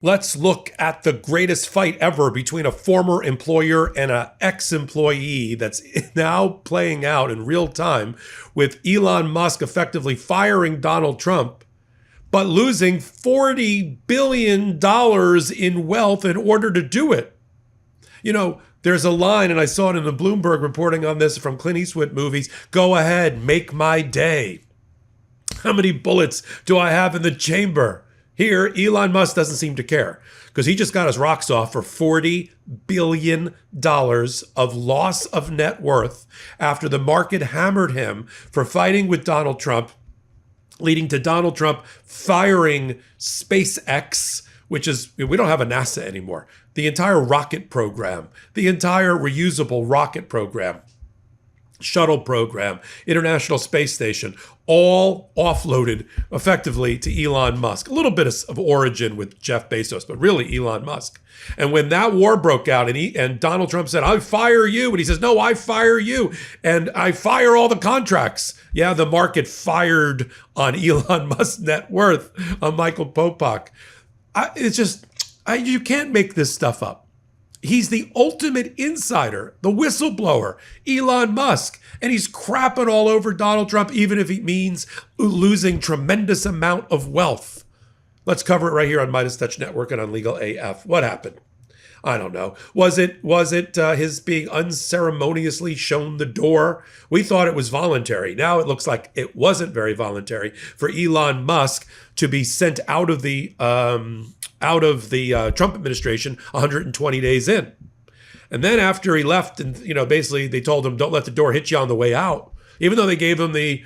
Let's look at the greatest fight ever between a former employer and an ex-employee that's now playing out in real time, with Elon Musk effectively firing Donald Trump, but losing $40 billion in wealth in order to do it. You know, there's a line, and I saw it in the Bloomberg reporting on this from Clint Eastwood movies: "Go ahead, make my day." How many bullets do I have in the chamber? Here, Elon Musk doesn't seem to care, because he just got his rocks off for $40 billion of loss of net worth after the market hammered him for fighting with Donald Trump, leading to Donald Trump firing SpaceX, which is, we don't have a NASA anymore. The entire rocket program, the entire reusable rocket program, shuttle program, International Space Station, all offloaded effectively to Elon Musk. A little bit of origin with Jeff Bezos, but really Elon Musk. And when that war broke out and Donald Trump said, "I fire you," and he says, "No, I fire you, and I fire all the contracts." Yeah, the market fired on Elon Musk's net worth, on Michael Popok. You can't make this stuff up. He's the ultimate insider, the whistleblower, Elon Musk, and he's crapping all over Donald Trump, even if it means losing tremendous amount of wealth. Let's cover it right here on MeidasTouch Network and on Legal AF. What happened? I don't know. Was it his being unceremoniously shown the door? We thought it was voluntary. Now it looks like it wasn't very voluntary for Elon Musk to be sent out of the Trump administration 120 days in. And then after he left, and basically they told him, "Don't let the door hit you on the way out," even though they gave him the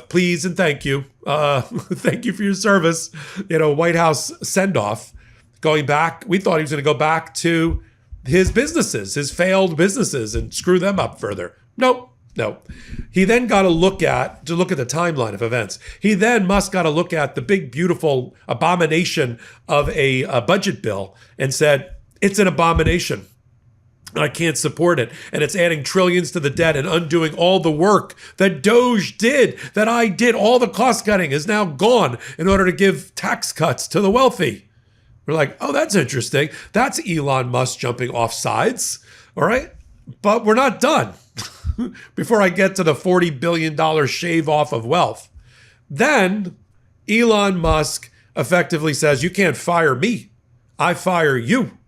please and thank you, thank you for your service, White House send off. Going back, we thought he was going to go back to his businesses, his failed businesses, and screw them up further. Nope. No. He then got to look at the timeline of events. Musk got to look at the big, beautiful abomination of a budget bill and said, "It's an abomination. I can't support it. And it's adding trillions to the debt and undoing all the work that Doge did, that I did. All the cost cutting is now gone in order to give tax cuts to the wealthy." We're like, oh, that's interesting. That's Elon Musk jumping off sides. All right. But we're not done. Before I get to the $40 billion shave off of wealth. Then Elon Musk effectively says, "You can't fire me. I fire you.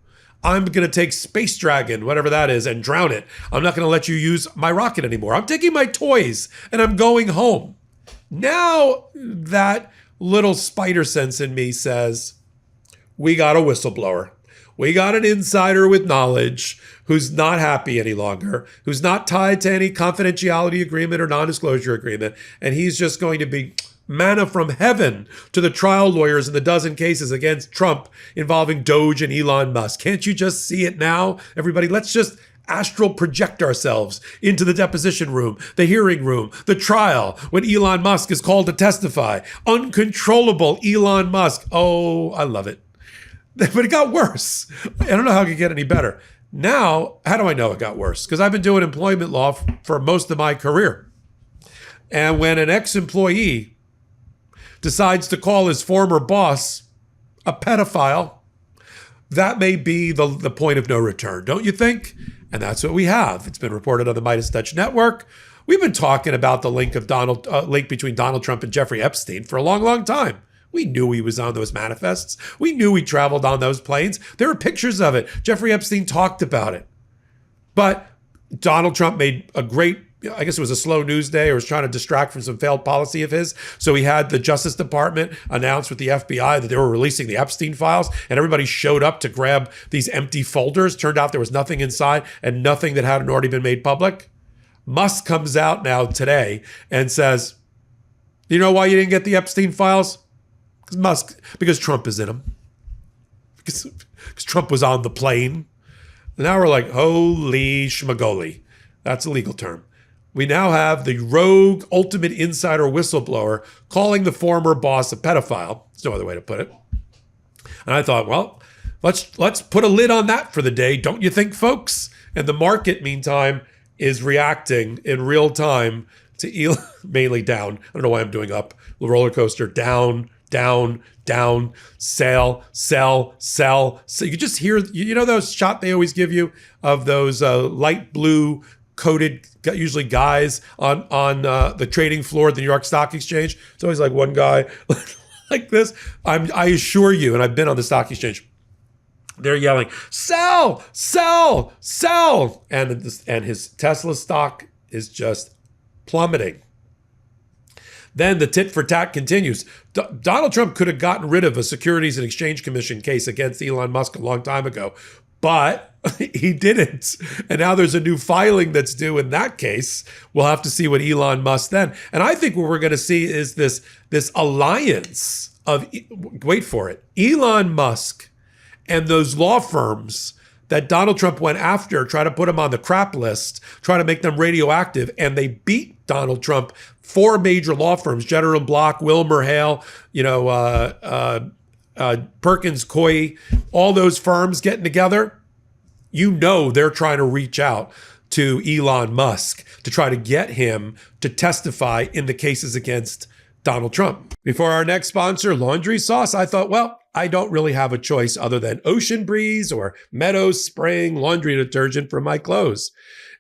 I'm going to take Space Dragon, whatever that is, and drown it. I'm not going to let you use my rocket anymore. I'm taking my toys and I'm going home." Now that little spider sense in me says, we got a whistleblower. We got an insider with knowledge who's not happy any longer, who's not tied to any confidentiality agreement or non-disclosure agreement, and he's just going to be manna from heaven to the trial lawyers in the dozen cases against Trump involving Doge and Elon Musk. Can't you just see it now, everybody? Let's just astral project ourselves into the deposition room, the hearing room, the trial, when Elon Musk is called to testify. Uncontrollable Elon Musk. Oh, I love it. But it got worse. I don't know how it could get any better. Now, how do I know it got worse? Because I've been doing employment law for most of my career. And when an ex-employee decides to call his former boss a pedophile, that may be the point of no return, don't you think? And that's what we have. It's been reported on the MeidasTouch Network. We've been talking about the link between Donald Trump and Jeffrey Epstein for a long, long time. We knew he was on those manifests. We knew he traveled on those planes. There were pictures of it. Jeffrey Epstein talked about it. But Donald Trump made a great, I guess it was a slow news day, or was trying to distract from some failed policy of his. So he had the Justice Department announce with the FBI that they were releasing the Epstein files, and everybody showed up to grab these empty folders. Turned out there was nothing inside and nothing that hadn't already been made public. Musk comes out now today and says, "You know why you didn't get the Epstein files? Because Trump is in them. Because Trump was on the plane." And now we're like, holy Schmaggulli. That's a legal term. We now have the rogue ultimate insider whistleblower calling the former boss a pedophile. There's no other way to put it. And I thought, well, let's put a lid on that for the day, don't you think, folks? And the market, meantime, is reacting in real time to Elon, mainly down. I don't know why I'm doing up. The roller coaster down down, down, sell, sell, sell. So you just hear, you know those shot they always give you of those light blue coated, usually guys on the trading floor at the New York Stock Exchange. It's always like one guy like this. I assure you, and I've been on the stock exchange, they're yelling, sell, sell, sell. And his Tesla stock is just plummeting. Then the tit for tat continues. Donald Trump could have gotten rid of a Securities and Exchange Commission case against Elon Musk a long time ago, but he didn't. And now there's a new filing that's due in that case. We'll have to see what Elon Musk then. And I think what we're going to see is this alliance of, wait for it, Elon Musk and those law firms that Donald Trump went after, try to put him on the crap list, try to make them radioactive, and they beat Donald Trump. 4 major law firms, General Block, Wilmer Hale, Perkins Coie, all those firms getting together. You know they're trying to reach out to Elon Musk to try to get him to testify in the cases against Donald Trump. Before our next sponsor, Laundry Sauce, I thought, well, I don't really have a choice other than Ocean Breeze or Meadows spraying laundry detergent for my clothes.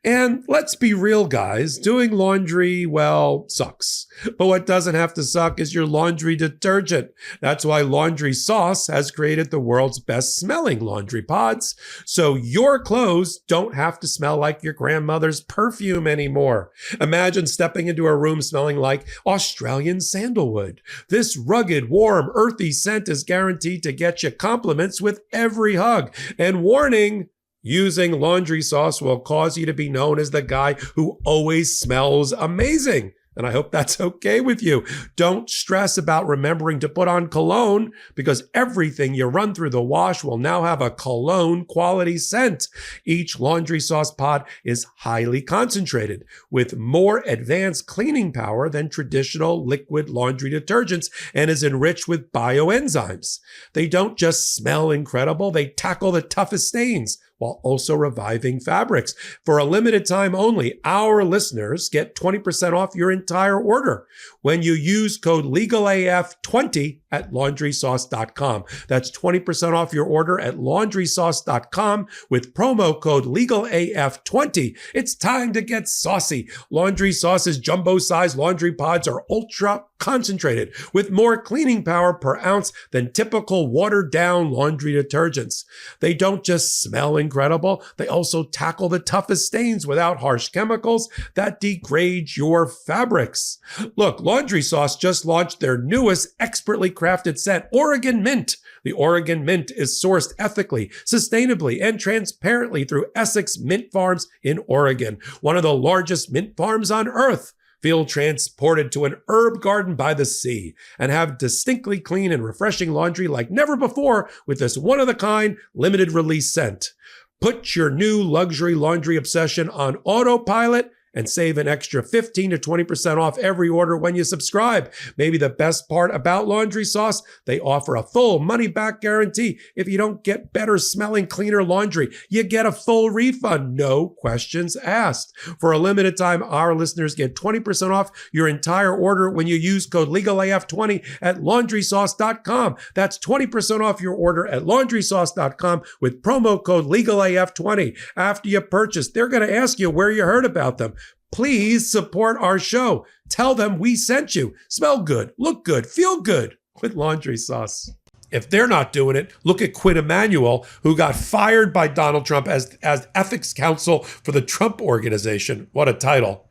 And let's be real, guys, doing laundry, well, sucks. But what doesn't have to suck is your laundry detergent. That's why Laundry Sauce has created the world's best smelling laundry pods, so your clothes don't have to smell like your grandmother's perfume anymore. Imagine stepping into a room smelling like Australian sandalwood. This rugged, warm, earthy scent is guaranteed to get you compliments with every hug. And warning, using Laundry Sauce will cause you to be known as the guy who always smells amazing. And I hope that's okay with you. Don't stress about remembering to put on cologne, because everything you run through the wash will now have a cologne quality scent. Each Laundry Sauce pod is highly concentrated with more advanced cleaning power than traditional liquid laundry detergents and is enriched with bioenzymes. They don't just smell incredible, they tackle the toughest stains while also reviving fabrics. For a limited time only, our listeners get 20% off your entire order when you use code LegalAF20 at LaundrySauce.com. That's 20% off your order at LaundrySauce.com with promo code LegalAF20. It's time to get saucy. Laundry Sauce's jumbo-sized laundry pods are ultra concentrated with more cleaning power per ounce than typical watered-down laundry detergents. They don't just smell incredible, they also tackle the toughest stains without harsh chemicals that degrade your fabrics. Look, Laundry Sauce just launched their newest expertly crafted scent, Oregon Mint. The Oregon Mint is sourced ethically, sustainably, and transparently through Essex Mint Farms in Oregon, one of the largest mint farms on earth. Feel transported to an herb garden by the sea and have distinctly clean and refreshing laundry like never before with this one-of-a-kind limited release scent. Put your new luxury laundry obsession on autopilot and save an extra 15 to 20% off every order when you subscribe. Maybe the best part about Laundry Sauce, they offer a full money-back guarantee. If you don't get better smelling, cleaner laundry, you get a full refund, no questions asked. For a limited time, our listeners get 20% off your entire order when you use code LegalAF20 at LaundrySauce.com. That's 20% off your order at LaundrySauce.com with promo code LegalAF20. After you purchase, they're going to ask you where you heard about them. Please support our show. Tell them we sent you. Smell good, look good, feel good with Laundry Sauce. If they're not doing it, look at Quinn Emanuel, who got fired by Donald Trump as ethics counsel for the Trump Organization. What a title.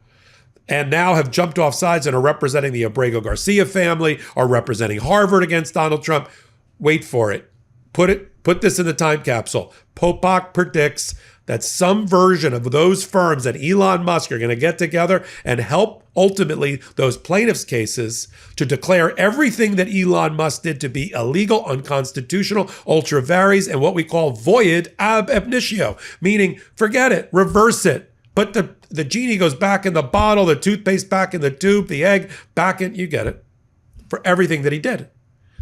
And now have jumped off sides and are representing the Abrego Garcia family, are representing Harvard against Donald Trump. Wait for it. Put this in the time capsule. Popok predicts that some version of those firms and Elon Musk are going to get together and help ultimately those plaintiffs' cases to declare everything that Elon Musk did to be illegal, unconstitutional, ultra vires, and what we call void ab initio, meaning forget it, reverse it. But the genie goes back in the bottle, the toothpaste back in the tube, the egg back in, you get it, for everything that he did.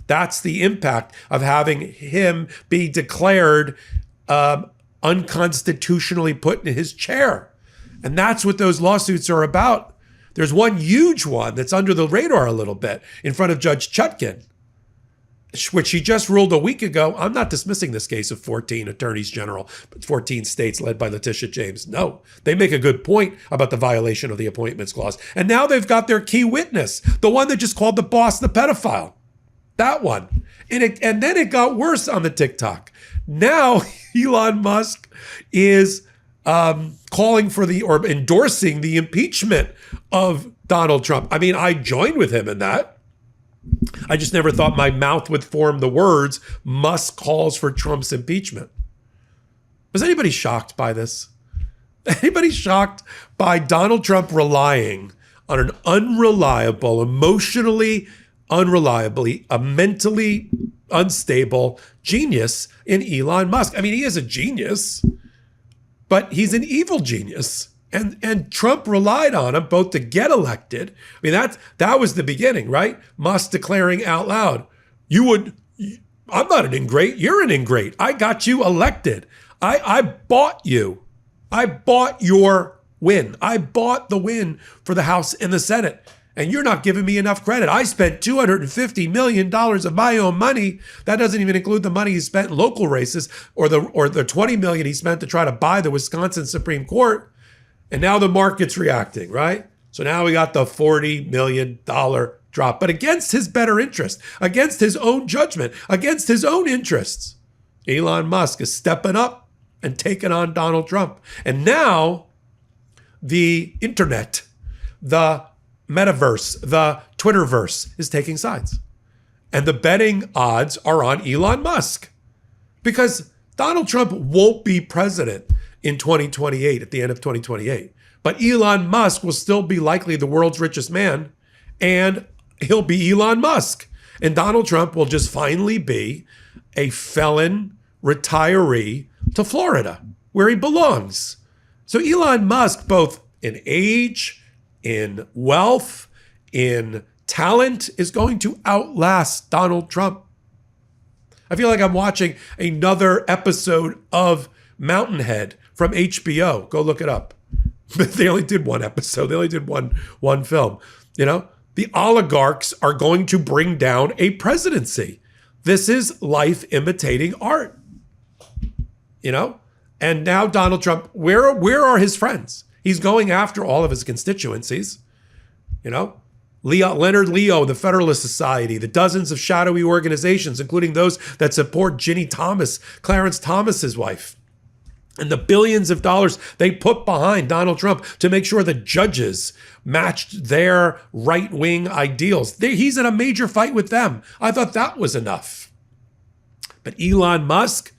That's the impact of having him be declared unconstitutionally put in his chair. And that's what those lawsuits are about. There's one huge one that's under the radar a little bit in front of Judge Chutkin. which he just ruled a week ago. I'm not dismissing this case of 14 attorneys general, but 14 states led by Letitia James. No, they make a good point about the violation of the appointments clause. And now they've got their key witness, the one that just called the boss the pedophile. That one. And then it got worse on the TikTok. Now Elon Musk is calling for or endorsing the impeachment of Donald Trump. I mean, I joined with him in that. I just never thought my mouth would form the words, Musk calls for Trump's impeachment. Was anybody shocked by this? Anybody shocked by Donald Trump relying on an unreliable, emotionally unreliably, a mentally unstable genius in Elon Musk? I mean, he is a genius, but he's an evil genius. And Trump relied on him both to get elected. I mean, that was the beginning, right? Musk declaring out loud, I'm not an ingrate, you're an ingrate. I got you elected. I bought you. I bought your win. I bought the win for the House and the Senate. And you're not giving me enough credit. I spent $250 million of my own money. That doesn't even include the money he spent in local races or the $20 million he spent to try to buy the Wisconsin Supreme Court. And now the market's reacting, right? So now we got the $40 million drop, but against his better interest, against his own judgment, against his own interests. Elon Musk is stepping up and taking on Donald Trump. And now the internet, the metaverse, the Twitterverse is taking sides. And the betting odds are on Elon Musk because Donald Trump won't be president in 2028, at the end of 2028. But Elon Musk will still be likely the world's richest man, and he'll be Elon Musk. And Donald Trump will just finally be a felon retiree to Florida, where he belongs. So Elon Musk, both in age, in wealth, in talent, is going to outlast Donald Trump. I feel like I'm watching another episode of Mountainhead from HBO. Go look it up. But they only did one episode. They only did one film. You know, the oligarchs are going to bring down a presidency. This is life imitating art. You know? And now Donald Trump, where are his friends? He's going after all of his constituencies. You know? Leonard Leo, the Federalist Society, the dozens of shadowy organizations, including those that support Ginny Thomas, Clarence Thomas's wife. And the billions of dollars they put behind Donald Trump to make sure the judges matched their right-wing ideals. He's in a major fight with them. I thought that was enough. But Elon Musk,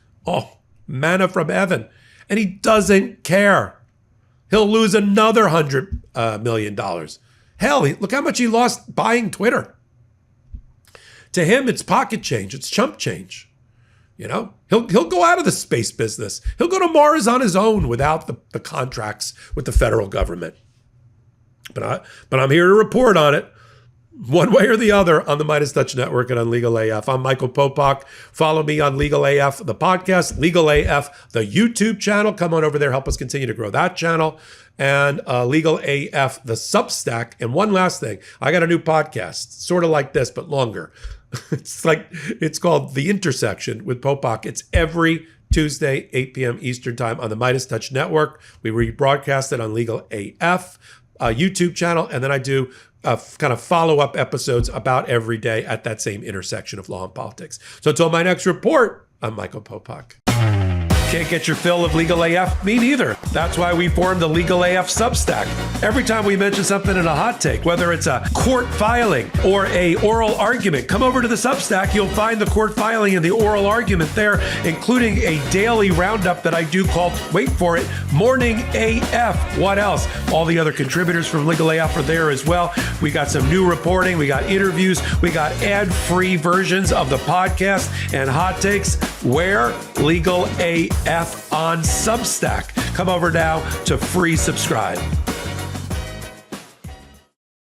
manna from heaven. And he doesn't care. He'll lose another $100 million. Hell, look how much he lost buying Twitter. To him, it's pocket change. It's chump change. You know, he'll go out of the space business. He'll go to Mars on his own without the contracts with the federal government. But I'm here to report on it, one way or the other, on the MeidasTouch Network and on Legal AF. I'm Michael Popok. Follow me on Legal AF, the podcast, Legal AF, the YouTube channel. Come on over there. Help us continue to grow that channel. And Legal AF, the Substack. And one last thing. I got a new podcast, sort of like this, but longer. It's called The Intersection with Popok. It's every Tuesday, 8 p.m. Eastern Time on the MeidasTouch Network. We rebroadcast it on Legal AF YouTube channel, and then I do kind of follow-up episodes about every day at that same intersection of law and politics. So until my next report, I'm Michael Popok. Can't get your fill of Legal AF? Me neither. That's why we formed the Legal AF Substack. Every time we mention something in a hot take, whether it's a court filing or a oral argument, come over to the Substack. You'll find the court filing and the oral argument there, including a daily roundup that I do called, wait for it, Morning AF. What else? All the other contributors from Legal AF are there as well. We got some new reporting. We got interviews. We got ad-free versions of the podcast and hot takes. Where? Legal AF on Substack. Come over now to free subscribe.